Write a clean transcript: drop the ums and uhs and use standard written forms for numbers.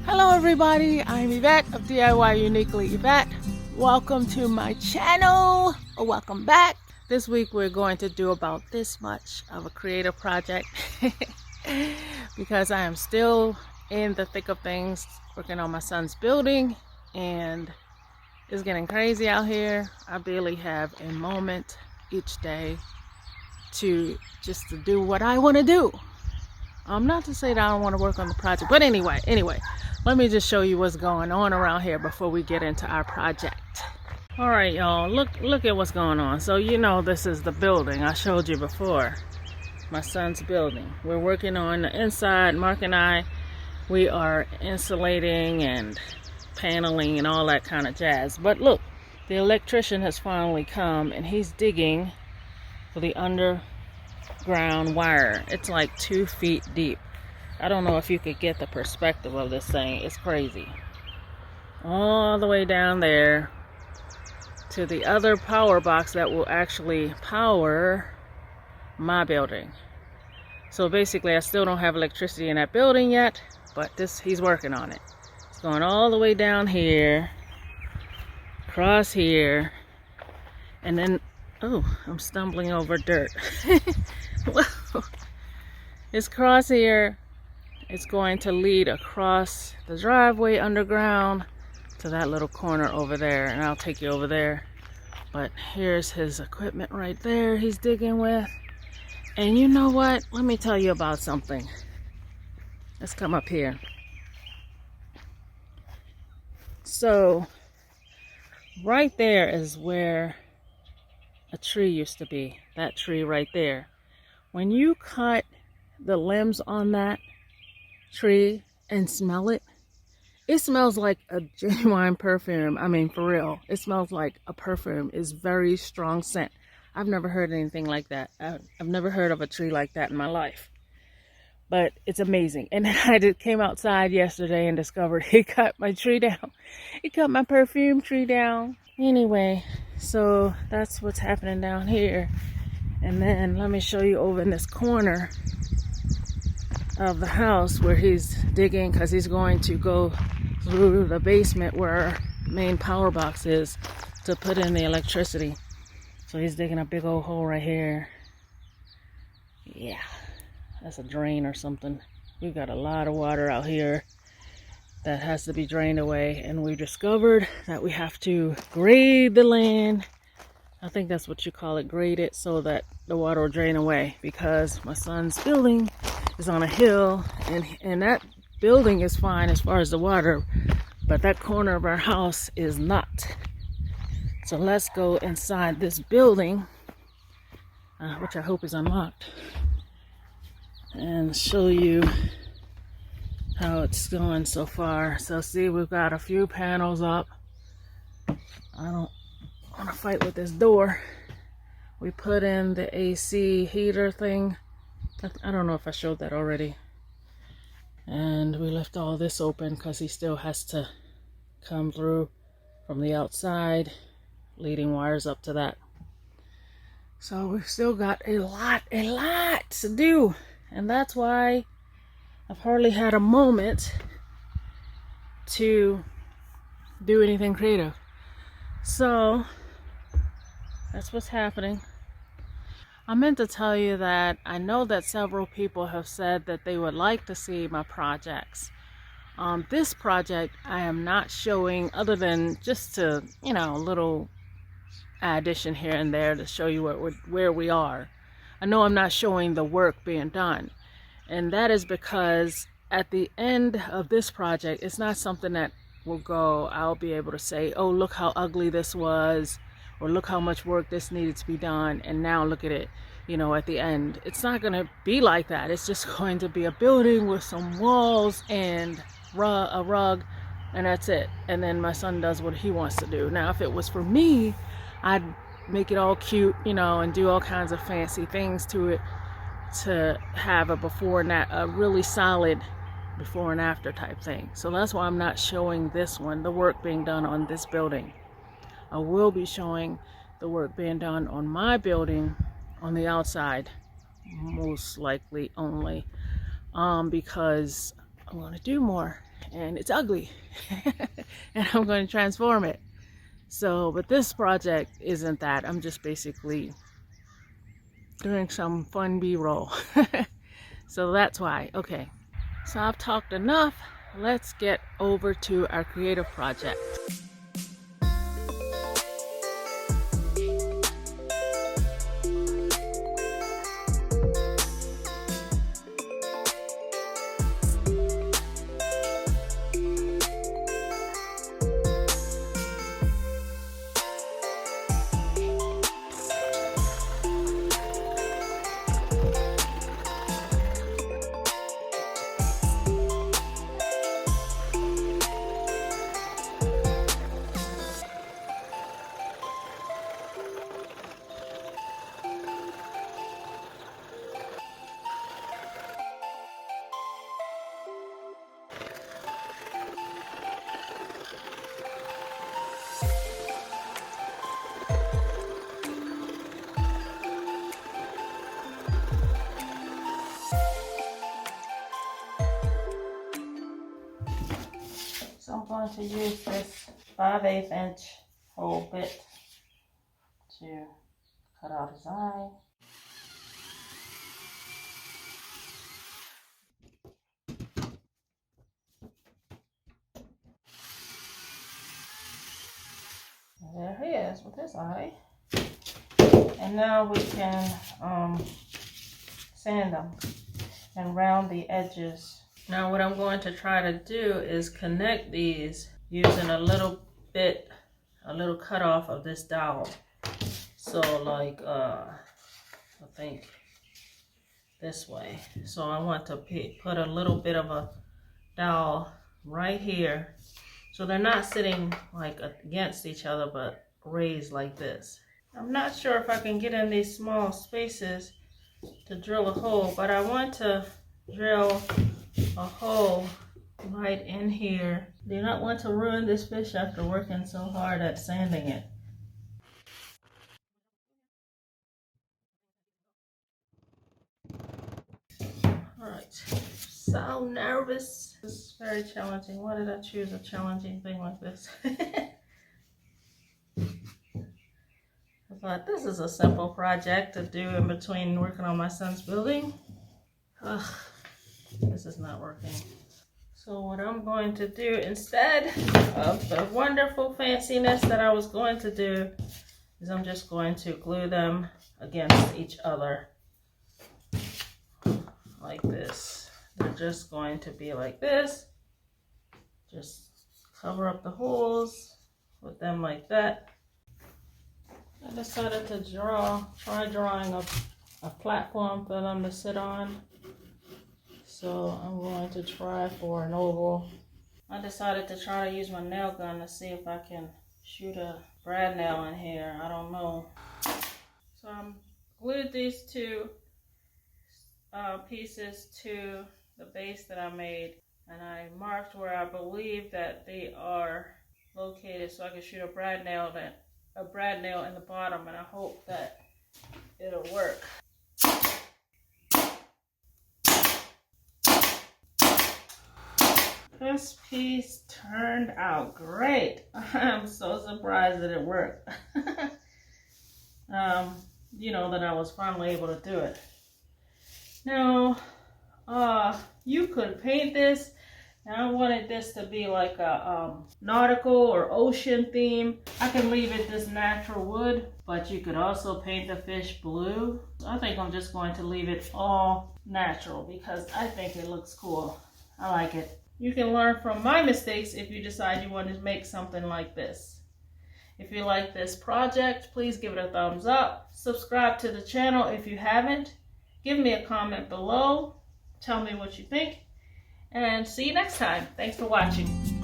Hello everybody, I'm Yvette of DIY Uniquely Yvette. Welcome to my channel, or welcome back. This week we're going to do about this much of a creative project because I am still in the thick of things working on my son's building and it's getting crazy out here. I barely have a moment each day to do what I want to do. Not to say that I don't want to work on the project, but anyway, let me just show you what's going on around here before we get into our project. All right, y'all, look at what's going on. So you know this is the building I showed you before, my son's building. We're working on the inside. Mark and I, we are insulating and paneling and all that kind of jazz. But look, the electrician has finally come and he's digging for the underground wire. It's like 2 feet deep. I don't know if you could get the perspective of this thing. It's crazy. All the way down there to the other power box that will actually power my building. So basically I still don't have electricity in that building yet, but he's working on it. It's going all the way down here, across here, and then, oh, I'm stumbling over dirt. Whoa. It's across here. It's going to lead across the driveway underground to that little corner over there, and I'll take you over there. But here's his equipment right there he's digging with. And you know what? Let me tell you about something. Let's come up here. So right there is where a tree used to be. That tree right there. When you cut the limbs on that tree and smell it, it smells like a genuine perfume. I mean, for real, it smells like a perfume. It's very strong scent. I've never heard anything like that. I've never heard of a tree like that in my life, but it's amazing. And I came outside yesterday and discovered he cut my tree down. He cut my perfume tree down. Anyway, so that's what's happening down here. And then let me show you over in this corner of the house where he's digging, because he's going to go through the basement where our main power box is to put in the electricity. So he's digging a big old hole right here. Yeah, that's a drain or something. We've got a lot of water out here that has to be drained away, and we discovered that we have to grade the land. I think that's what you call it, grade it, so that the water will drain away, because my son's building is on a hill, and that building is fine as far as the water, but that corner of our house is not. So let's go inside this building, which I hope is unlocked, and show you how it's going so far. So see, we've got a few panels up. I don't want to fight with this door. We put in the AC heater thing. I don't know if I showed that already. And we left all this open because he still has to come through from the outside, leading wires up to that. So we've still got a lot to do. And that's why I've hardly had a moment to do anything creative. So that's what's happening. I meant to tell you that I know that several people have said that they would like to see my projects. This project I am not showing, other than just to, you know, a little addition here and there to show you where we are. I know I'm not showing the work being done, and that is because at the end of this project, it's not something that I'll be able to say, oh, look how ugly this was, or look how much work this needed to be done, and now look at it, you know, at the end. It's not going to be like that. It's just going to be a building with some walls and a rug, and that's it. And then my son does what he wants to do. Now, if it was for me, I'd make it all cute, you know, and do all kinds of fancy things to it to have a really solid before and after type thing. So that's why I'm not showing this one, the work being done on this building. I will be showing the work being done on my building on the outside, most likely only, because I want to do more. and it's ugly. And I'm going to transform it. So, but this project isn't that. I'm just basically doing some fun B-roll. So that's why. Okay, so I've talked enough. Let's get over to our creative project. So I'm going to use this 5/8 inch hole bit to cut out his eye. And there he is with his eye. And now we can sand them and round the edges. Now what I'm going to try to do is connect these using a little cut off of this dowel. So like, I think this way. So I want to put a little bit of a dowel right here. So they're not sitting like against each other, but raised like this. I'm not sure if I can get in these small spaces to drill a hole, but I want to drill a hole right in here. Do not want to ruin this fish after working so hard at sanding it. Alright, so nervous. This is very challenging. Why did I choose a challenging thing like this? I thought this is a simple project to do in between working on my son's building. Ugh, this is not working. So what I'm going to do instead of the wonderful fanciness that I was going to do is I'm just going to glue them against each other like this. They're just going to be like this. Just cover up the holes with them like that. I decided to try drawing a platform for them to sit on. So I'm going to try for an oval. I decided to try to use my nail gun to see if I can shoot a brad nail in here. I don't know. So I'm glued these two pieces to the base that I made, and I marked where I believe that they are located so I can shoot a brad nail in the bottom, and I hope that it'll work. This piece turned out great. I'm so surprised that it worked. You know, that I was finally able to do it. Now, you could paint this. Now I wanted this to be like a nautical or ocean theme. I can leave it this natural wood, but you could also paint the fish blue. I think I'm just going to leave it all natural because I think it looks cool. I like it. You can learn from my mistakes if you decide you want to make something like this. If you like this project, please give it a thumbs up. Subscribe to the channel if you haven't. Give me a comment below. Tell me what you think. And see you next time. Thanks for watching.